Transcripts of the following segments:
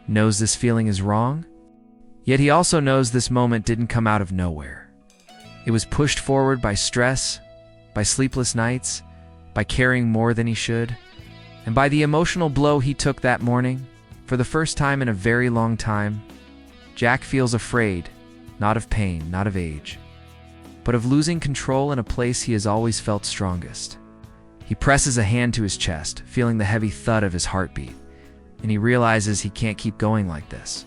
knows this feeling is wrong. Yet he also knows this moment didn't come out of nowhere. It was pushed forward by stress, by sleepless nights, by caring more than he should, and by the emotional blow he took that morning. For the first time in a very long time, Jack feels afraid, not of pain, not of age, but of losing control in a place he has always felt strongest. He presses a hand to his chest, feeling the heavy thud of his heartbeat, and he realizes he can't keep going like this.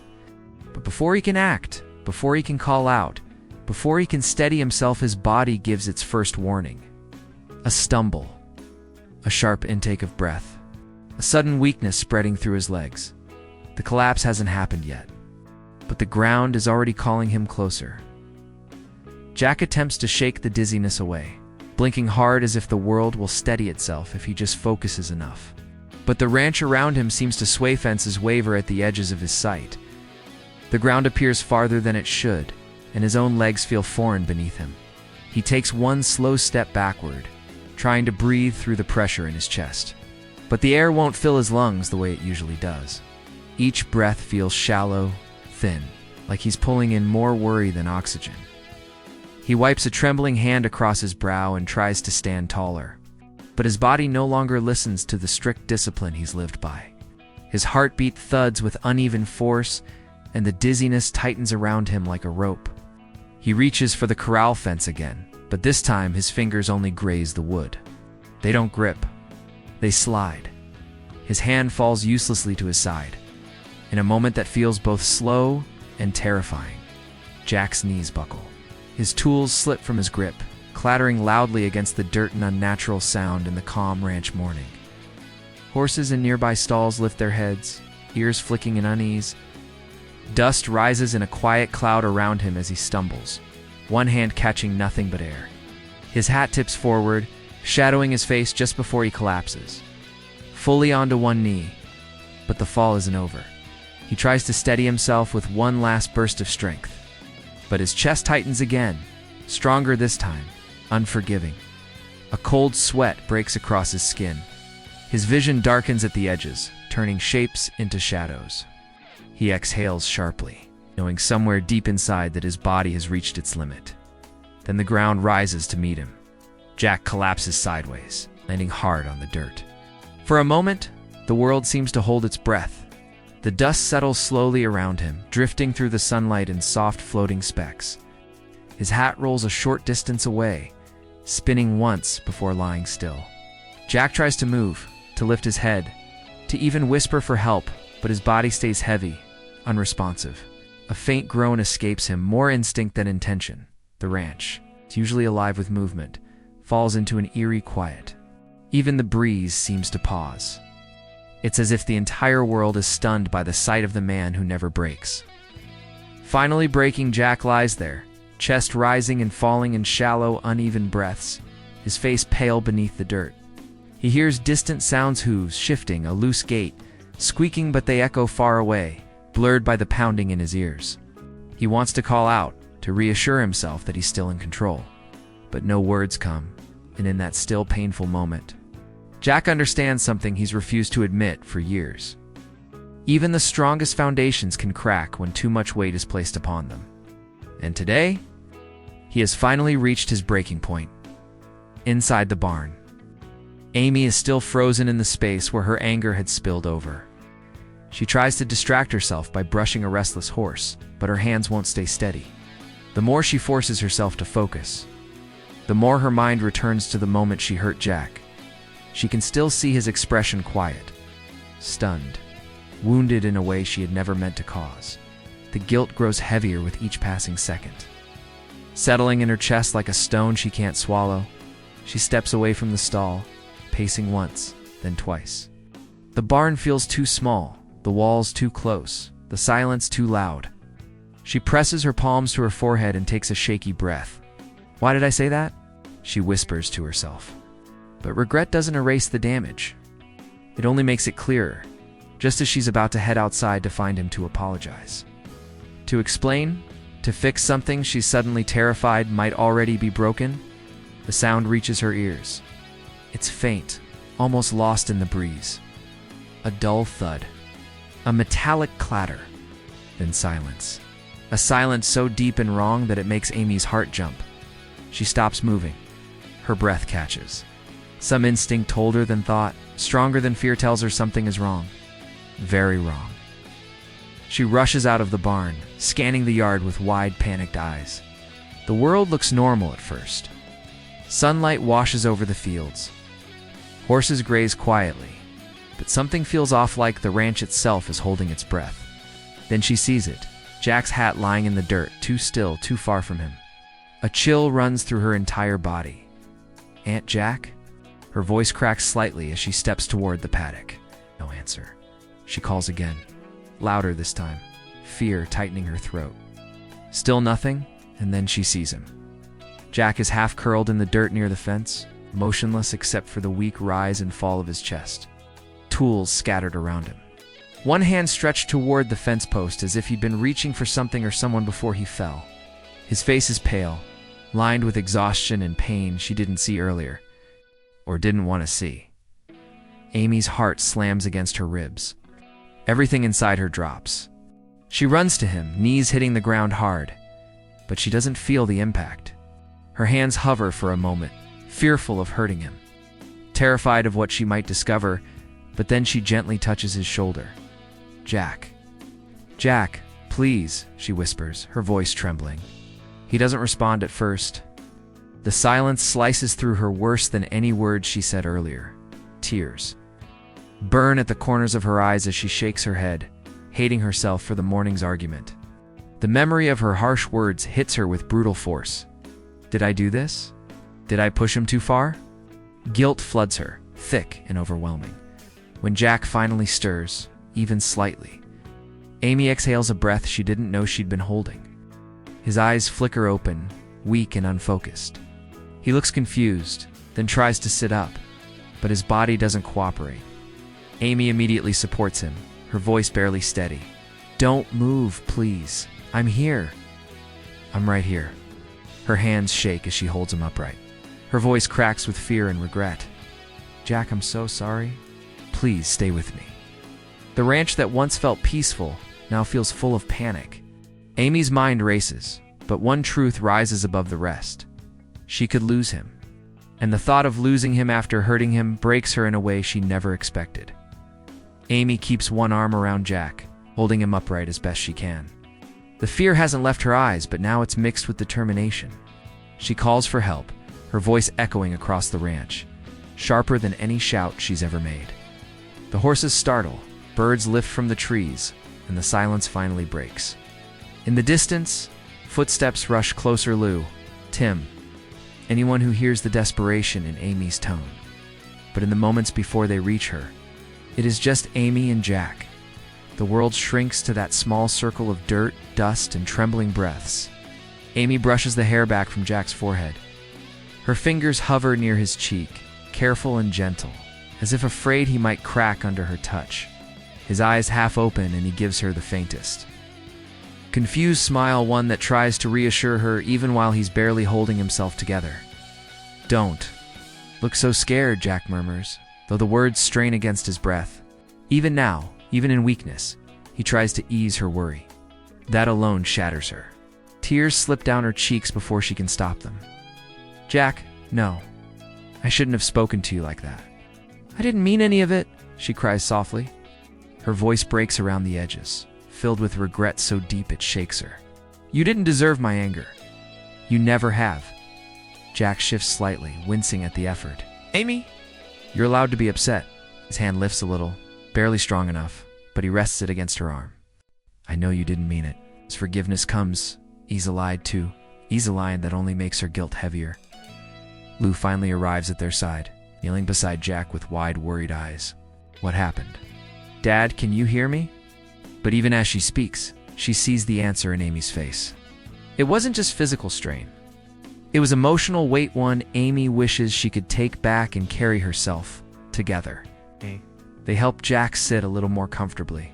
But before he can act, before he can call out, before he can steady himself, his body gives its first warning. A stumble, a sharp intake of breath, a sudden weakness spreading through his legs. The collapse hasn't happened yet, but the ground is already calling him closer. Jack attempts to shake the dizziness away, blinking hard as if the world will steady itself if he just focuses enough. But the ranch around him seems to sway, fences waver at the edges of his sight. The ground appears farther than it should, and his own legs feel foreign beneath him. He takes one slow step backward, trying to breathe through the pressure in his chest. But the air won't fill his lungs the way it usually does. Each breath feels shallow, thin, like he's pulling in more worry than oxygen. He wipes a trembling hand across his brow and tries to stand taller. But his body no longer listens to the strict discipline he's lived by. His heartbeat thuds with uneven force, and the dizziness tightens around him like a rope. He reaches for the corral fence again, but this time his fingers only graze the wood. They don't grip. They slide. His hand falls uselessly to his side. In a moment that feels both slow and terrifying, Jack's knees buckle. His tools slip from his grip, clattering loudly against the dirt, an unnatural sound in the calm ranch morning. Horses in nearby stalls lift their heads, ears flicking in unease. Dust rises in a quiet cloud around him as he stumbles, one hand catching nothing but air. His hat tips forward, shadowing his face just before he collapses, fully onto one knee. But the fall isn't over. He tries to steady himself with one last burst of strength. But his chest tightens again, stronger this time, unforgiving. A cold sweat breaks across his skin. His vision darkens at the edges, turning shapes into shadows. He exhales sharply, knowing somewhere deep inside that his body has reached its limit. Then the ground rises to meet him. Jack collapses sideways, landing hard on the dirt. For a moment, the world seems to hold its breath. The dust settles slowly around him, drifting through the sunlight in soft floating specks. His hat rolls a short distance away, spinning once before lying still. Jack tries to move, to lift his head, to even whisper for help, but his body stays heavy, unresponsive. A faint groan escapes him, more instinct than intention. The ranch, it's usually alive with movement, falls into an eerie quiet. Even the breeze seems to pause. It's as if the entire world is stunned by the sight of the man who never breaks. Finally breaking, Jack lies there, chest rising and falling in shallow, uneven breaths, his face pale beneath the dirt. He hears distant sounds, hooves shifting, a loose gate, squeaking, but they echo far away, blurred by the pounding in his ears. He wants to call out, to reassure himself that he's still in control. But no words come, and in that still painful moment, Jack understands something he's refused to admit for years. Even the strongest foundations can crack when too much weight is placed upon them. And today, he has finally reached his breaking point. Inside the barn, Amy is still frozen in the space where her anger had spilled over. She tries to distract herself by brushing a restless horse, but her hands won't stay steady. The more she forces herself to focus, the more her mind returns to the moment she hurt Jack. She can still see his expression, quiet, stunned, wounded in a way she had never meant to cause. The guilt grows heavier with each passing second. Settling in her chest like a stone she can't swallow, she steps away from the stall, pacing once, then twice. The barn feels too small, the walls too close, the silence too loud. She presses her palms to her forehead and takes a shaky breath. "Why did I say that?" she whispers to herself. But regret doesn't erase the damage. It only makes it clearer, just as she's about to head outside to find him to apologize. To explain, to fix something she's suddenly terrified might already be broken, the sound reaches her ears. It's faint, almost lost in the breeze. A dull thud. A metallic clatter, then silence. A silence so deep and wrong that it makes Amy's heart jump. She stops moving. Her breath catches. Some instinct told her than thought, stronger than fear tells her something is wrong. Very wrong. She rushes out of the barn, scanning the yard with wide, panicked eyes. The world looks normal at first. Sunlight washes over the fields. Horses graze quietly, but something feels off, like the ranch itself is holding its breath. Then she sees it, Jack's hat lying in the dirt, too still, too far from him. A chill runs through her entire body. Aunt Jack? Her voice cracks slightly as she steps toward the paddock. No answer. She calls again, louder this time, fear tightening her throat. Still nothing, and then she sees him. Jack is half curled in the dirt near the fence, motionless except for the weak rise and fall of his chest. Tools scattered around him. One hand stretched toward the fence post as if he'd been reaching for something or someone before he fell. His face is pale, lined with exhaustion and pain she didn't see earlier, or didn't want to see. Amy's heart slams against her ribs. Everything inside her drops. She runs to him, knees hitting the ground hard, but she doesn't feel the impact. Her hands hover for a moment, fearful of hurting him, terrified of what she might discover, but then she gently touches his shoulder. Jack. Jack, please, she whispers, her voice trembling. He doesn't respond at first. The silence slices through her worse than any words she said earlier. Tears burn at the corners of her eyes as she shakes her head, hating herself for the morning's argument. The memory of her harsh words hits her with brutal force. Did I do this? Did I push him too far? Guilt floods her, thick and overwhelming. When Jack finally stirs, even slightly, Amy exhales a breath she didn't know she'd been holding. His eyes flicker open, weak and unfocused. He looks confused, then tries to sit up, but his body doesn't cooperate. Amy immediately supports him, her voice barely steady. Don't move, please. I'm here. I'm right here. Her hands shake as she holds him upright. Her voice cracks with fear and regret. Jack, I'm so sorry. Please stay with me. The ranch that once felt peaceful now feels full of panic. Amy's mind races, but one truth rises above the rest. She could lose him. And the thought of losing him after hurting him breaks her in a way she never expected. Amy keeps one arm around Jack, holding him upright as best she can. The fear hasn't left her eyes, but now it's mixed with determination. She calls for help, her voice echoing across the ranch, sharper than any shout she's ever made. The horses startle, birds lift from the trees, and the silence finally breaks. In the distance, footsteps rush closer. Lou, Tim, anyone who hears the desperation in Amy's tone. But in the moments before they reach her, it is just Amy and Jack. The world shrinks to that small circle of dirt, dust, and trembling breaths. Amy brushes the hair back from Jack's forehead. Her fingers hover near his cheek, careful and gentle, as if afraid he might crack under her touch. His eyes half open and he gives her the faintest confused smile, one that tries to reassure her even while he's barely holding himself together. Don't look so scared, Jack murmurs, though the words strain against his breath. Even now, even in weakness, he tries to ease her worry. That alone shatters her. Tears slip down her cheeks before she can stop them. Jack, no. I shouldn't have spoken to you like that. I didn't mean any of it, she cries softly. Her voice breaks around the edges, filled with regret so deep it shakes her. You didn't deserve my anger. You never have. Jack shifts slightly, wincing at the effort. Amy? You're allowed to be upset. His hand lifts a little, barely strong enough, but he rests it against her arm. I know you didn't mean it. As forgiveness comes, easy-eyed too, easy-eyed that only makes her guilt heavier. Lou finally arrives at their side, kneeling beside Jack with wide, worried eyes. What happened? Dad, can you hear me? But even as she speaks, she sees the answer in Amy's face. It wasn't just physical strain. It was emotional weight, one Amy wishes she could take back and carry herself together. They help Jack sit a little more comfortably.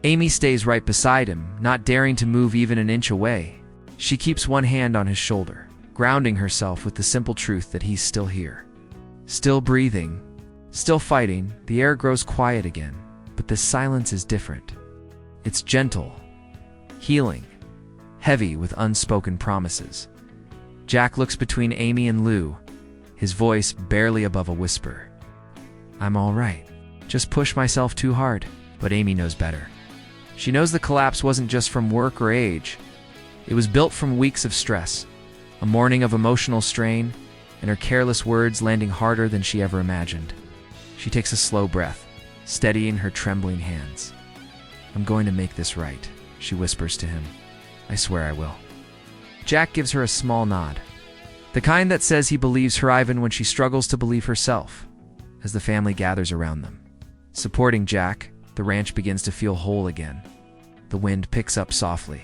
Amy stays right beside him, not daring to move even an inch away. She keeps one hand on his shoulder, grounding herself with the simple truth that he's still here. Still breathing, still fighting. The air grows quiet again, but the silence is different. It's gentle, healing, heavy with unspoken promises. Jack looks between Amy and Lou, his voice barely above a whisper. I'm all right. Just push myself too hard. But Amy knows better. She knows the collapse wasn't just from work or age. It was built from weeks of stress, a morning of emotional strain, and her careless words landing harder than she ever imagined. She takes a slow breath, steadying her trembling hands. I'm going to make this right, she whispers to him. I swear I will. Jack gives her a small nod, the kind that says he believes her even when she struggles to believe herself, as the family gathers around them. Supporting Jack, the ranch begins to feel whole again. The wind picks up softly.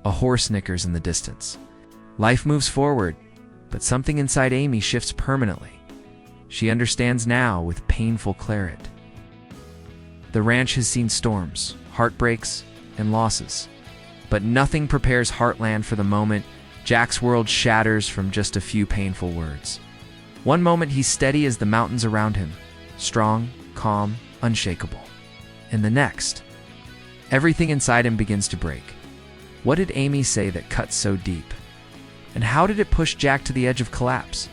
A horse nickers in the distance. Life moves forward, but something inside Amy shifts permanently. She understands now with painful clarity. The ranch has seen storms, heartbreaks, and losses. But nothing prepares Heartland for the moment Jack's world shatters from just a few painful words. One moment he's steady as the mountains around him, strong, calm, unshakable. And the next, everything inside him begins to break. What did Amy say that cut so deep? And how did it push Jack to the edge of collapse?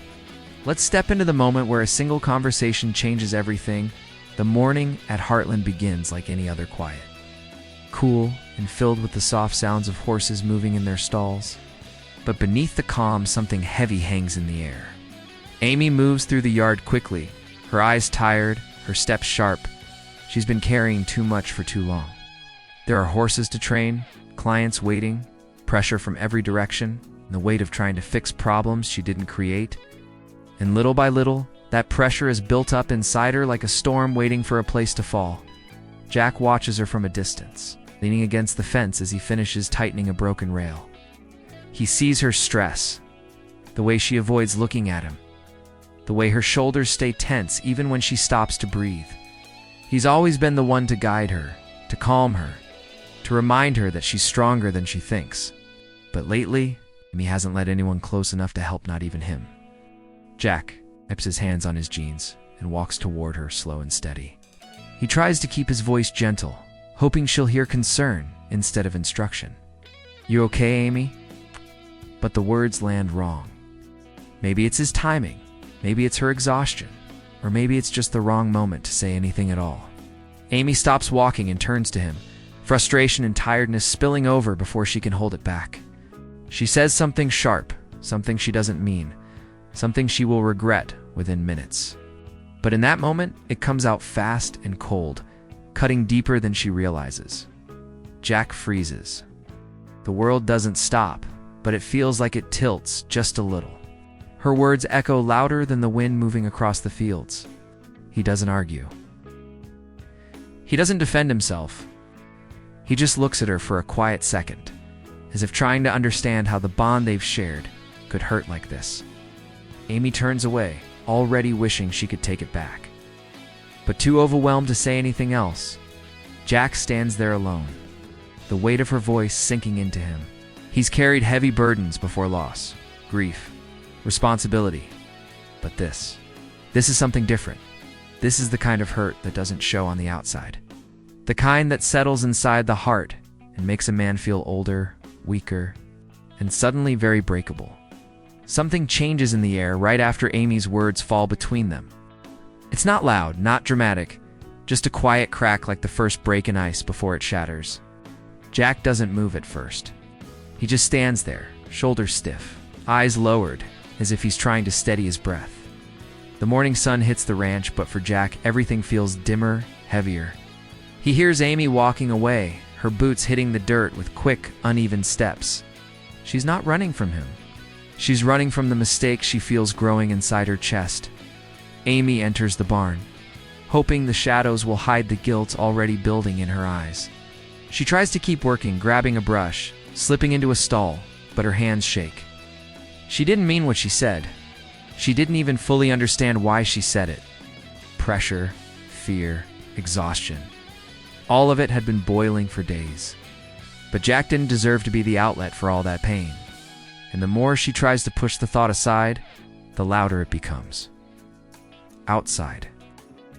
Let's step into the moment where a single conversation changes everything. The morning at Heartland begins like any other quiet. Cool and filled with the soft sounds of horses moving in their stalls. But beneath the calm, something heavy hangs in the air. Amy moves through the yard quickly, her eyes tired, her steps sharp. She's been carrying too much for too long. There are horses to train, clients waiting, pressure from every direction, and the weight of trying to fix problems she didn't create. And little by little, that pressure is built up inside her like a storm waiting for a place to fall. Jack watches her from a distance, leaning against the fence as he finishes tightening a broken rail. He sees her stress, the way she avoids looking at him, the way her shoulders stay tense even when she stops to breathe. He's always been the one to guide her, to calm her, to remind her that she's stronger than she thinks. But lately, Amy hasn't let anyone close enough to help, not even him. Jack wipes his hands on his jeans and walks toward her, slow and steady. He tries to keep his voice gentle, hoping she'll hear concern instead of instruction. You okay, Amy? But the words land wrong. Maybe it's his timing, maybe it's her exhaustion, or maybe it's just the wrong moment to say anything at all. Amy stops walking and turns to him, frustration and tiredness spilling over before she can hold it back. She says something sharp, something she doesn't mean, something she will regret within minutes. But in that moment, it comes out fast and cold, cutting deeper than she realizes. Jack freezes. The world doesn't stop, but it feels like it tilts just a little. Her words echo louder than the wind moving across the fields. He doesn't argue. He doesn't defend himself. He just looks at her for a quiet second, as if trying to understand how the bond they've shared could hurt like this. Amy turns away, already wishing she could take it back. But too overwhelmed to say anything else, Jack stands there alone, the weight of her voice sinking into him. He's carried heavy burdens before loss, grief, responsibility. But this is something different. This is the kind of hurt that doesn't show on the outside. The kind that settles inside the heart and makes a man feel older, weaker, and suddenly very breakable. Something changes in the air right after Amy's words fall between them. It's not loud, not dramatic, just a quiet crack like the first break in ice before it shatters. Jack doesn't move at first. He just stands there, shoulders stiff, eyes lowered, as if he's trying to steady his breath. The morning sun hits the ranch, but for Jack, everything feels dimmer, heavier. He hears Amy walking away, her boots hitting the dirt with quick, uneven steps. She's not running from him. She's running from the mistake she feels growing inside her chest. Amy enters the barn, hoping the shadows will hide the guilt already building in her eyes. She tries to keep working, grabbing a brush, slipping into a stall, but her hands shake. She didn't mean what she said. She didn't even fully understand why she said it. Pressure, fear, exhaustion. All of it had been boiling for days. But Jack didn't deserve to be the outlet for all that pain. And the more she tries to push the thought aside, the louder it becomes. Outside,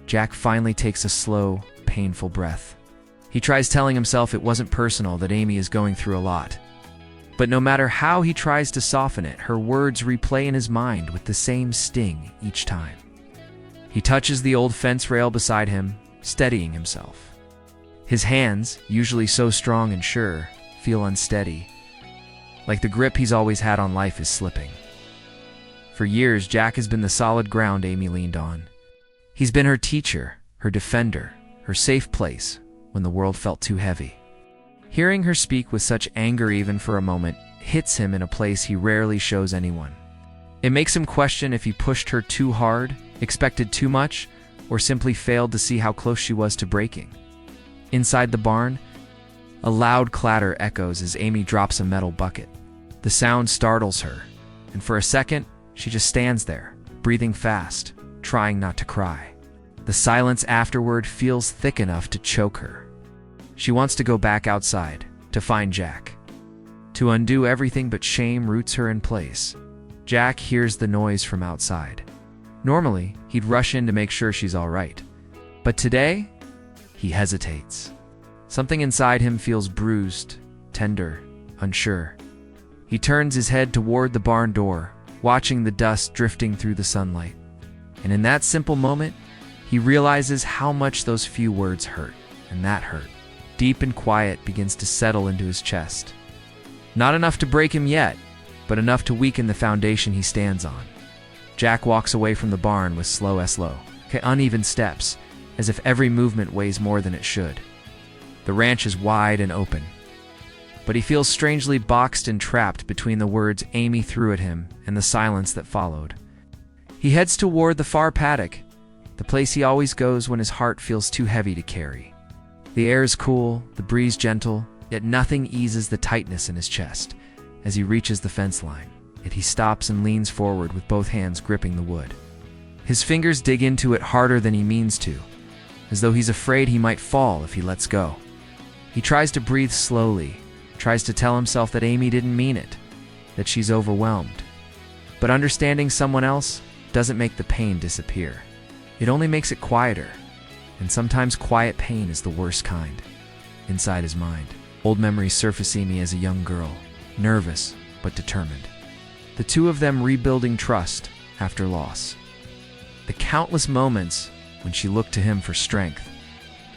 Jack finally takes a slow, painful breath. He tries telling himself it wasn't personal, that Amy is going through a lot. But no matter how he tries to soften it, her words replay in his mind with the same sting each time. He touches the old fence rail beside him, steadying himself. His hands, usually so strong and sure, feel unsteady, like the grip he's always had on life is slipping. For years, Jack has been the solid ground Amy leaned on. He's been her teacher, her defender, her safe place when the world felt too heavy. Hearing her speak with such anger even for a moment hits him in a place he rarely shows anyone. It makes him question if he pushed her too hard, expected too much, or simply failed to see how close she was to breaking. Inside the barn, a loud clatter echoes as Amy drops a metal bucket. The sound startles her, and for a second, she just stands there, breathing fast, trying not to cry. The silence afterward feels thick enough to choke her. She wants to go back outside, to find Jack. To undo everything, but shame roots her in place. Jack hears the noise from outside. Normally, he'd rush in to make sure she's all right. But today, he hesitates. Something inside him feels bruised, tender, unsure. He turns his head toward the barn door, watching the dust drifting through the sunlight. And in that simple moment, he realizes how much those few words hurt, and that hurt, deep and quiet, begins to settle into his chest. Not enough to break him yet, but enough to weaken the foundation he stands on. Jack walks away from the barn with slow, uneven steps, as if every movement weighs more than it should. The ranch is wide and open, but he feels strangely boxed and trapped between the words Amy threw at him and the silence that followed. He heads toward the far paddock, the place he always goes when his heart feels too heavy to carry. The air is cool, the breeze gentle, yet nothing eases the tightness in his chest. As he reaches the fence line, yet he stops and leans forward with both hands gripping the wood. His fingers dig into it harder than he means to, as though he's afraid he might fall if he lets go. He tries to breathe slowly, tries to tell himself that Amy didn't mean it, that she's overwhelmed. But understanding someone else doesn't make the pain disappear. It only makes it quieter, and sometimes quiet pain is the worst kind. Inside his mind, old memories surface Amy as a young girl, nervous but determined. The two of them rebuilding trust after loss. The countless moments when she looked to him for strength.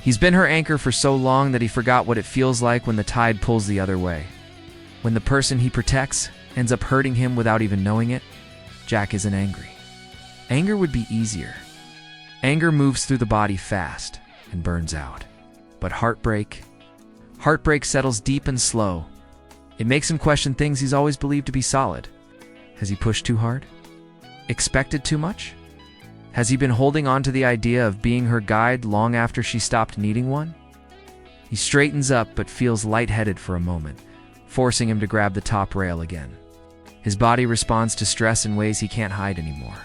He's been her anchor for so long that he forgot what it feels like when the tide pulls the other way. When the person he protects ends up hurting him without even knowing it, Jack isn't angry. Anger would be easier. Anger moves through the body fast and burns out. But heartbreak settles deep and slow. It makes him question things he's always believed to be solid. Has he pushed too hard? Expected too much? Has he been holding on to the idea of being her guide long after she stopped needing one? He straightens up but feels lightheaded for a moment, forcing him to grab the top rail again. His body responds to stress in ways he can't hide anymore.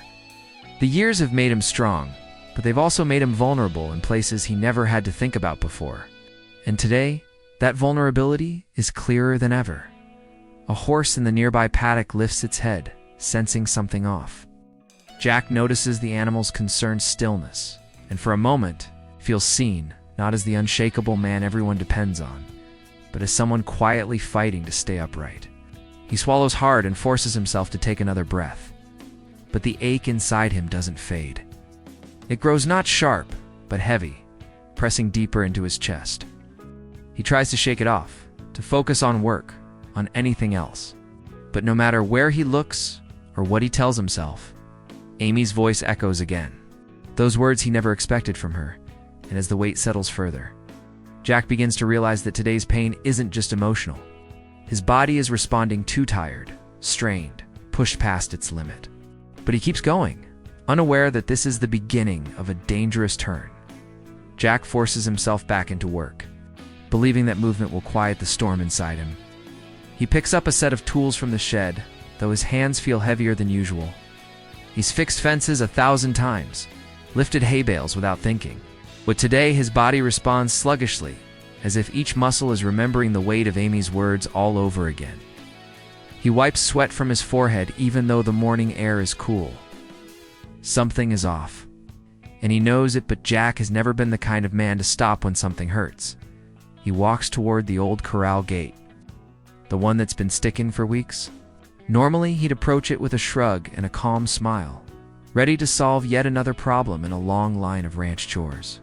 The years have made him strong, but they've also made him vulnerable in places he never had to think about before. And today, that vulnerability is clearer than ever. A horse in the nearby paddock lifts its head, sensing something off. Jack notices the animal's concerned stillness, and for a moment, feels seen, not as the unshakable man everyone depends on, but as someone quietly fighting to stay upright. He swallows hard and forces himself to take another breath. But the ache inside him doesn't fade. It grows not sharp, but heavy, pressing deeper into his chest. He tries to shake it off, to focus on work, on anything else. But no matter where he looks or what he tells himself, Amy's voice echoes again. Those words he never expected from her, and as the weight settles further, Jack begins to realize that today's pain isn't just emotional. His body is responding too tired, strained, pushed past its limit. But he keeps going, unaware that this is the beginning of a dangerous turn. Jack forces himself back into work, believing that movement will quiet the storm inside him. He picks up a set of tools from the shed, though his hands feel heavier than usual. He's fixed fences 1,000 times, lifted hay bales without thinking. But today his body responds sluggishly, as if each muscle is remembering the weight of Amy's words all over again. He wipes sweat from his forehead even though the morning air is cool. Something is off, and he knows it, but Jack has never been the kind of man to stop when something hurts. He walks toward the old corral gate, the one that's been sticking for weeks. Normally, he'd approach it with a shrug and a calm smile, ready to solve yet another problem in a long line of ranch chores.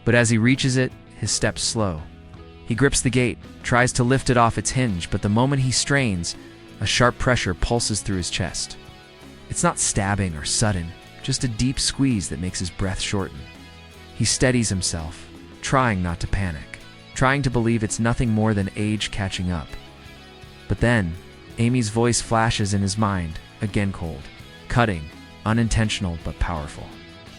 But as he reaches it, his steps slow. He grips the gate, tries to lift it off its hinge, but the moment he strains, a sharp pressure pulses through his chest. It's not stabbing or sudden, just a deep squeeze that makes his breath shorten. He steadies himself, trying not to panic, trying to believe it's nothing more than age catching up. But then, Amy's voice flashes in his mind, again cold, cutting, unintentional but powerful.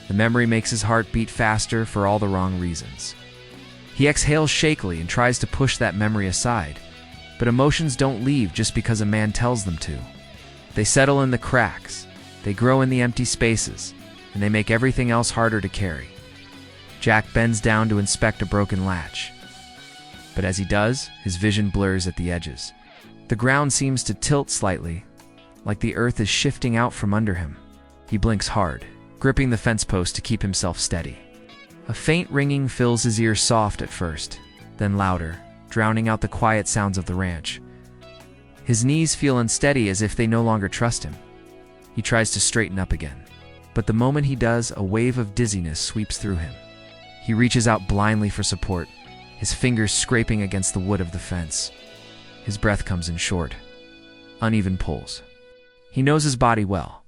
The memory makes his heart beat faster for all the wrong reasons. He exhales shakily and tries to push that memory aside, but emotions don't leave just because a man tells them to. They settle in the cracks, they grow in the empty spaces, and they make everything else harder to carry. Jack bends down to inspect a broken latch. But as he does, his vision blurs at the edges. The ground seems to tilt slightly, like the earth is shifting out from under him. He blinks hard, gripping the fence post to keep himself steady. A faint ringing fills his ears soft at first, then louder, drowning out the quiet sounds of the ranch. His knees feel unsteady as if they no longer trust him. He tries to straighten up again, but the moment he does, a wave of dizziness sweeps through him. He reaches out blindly for support, his fingers scraping against the wood of the fence. His breath comes in short, uneven pulls. He knows his body well.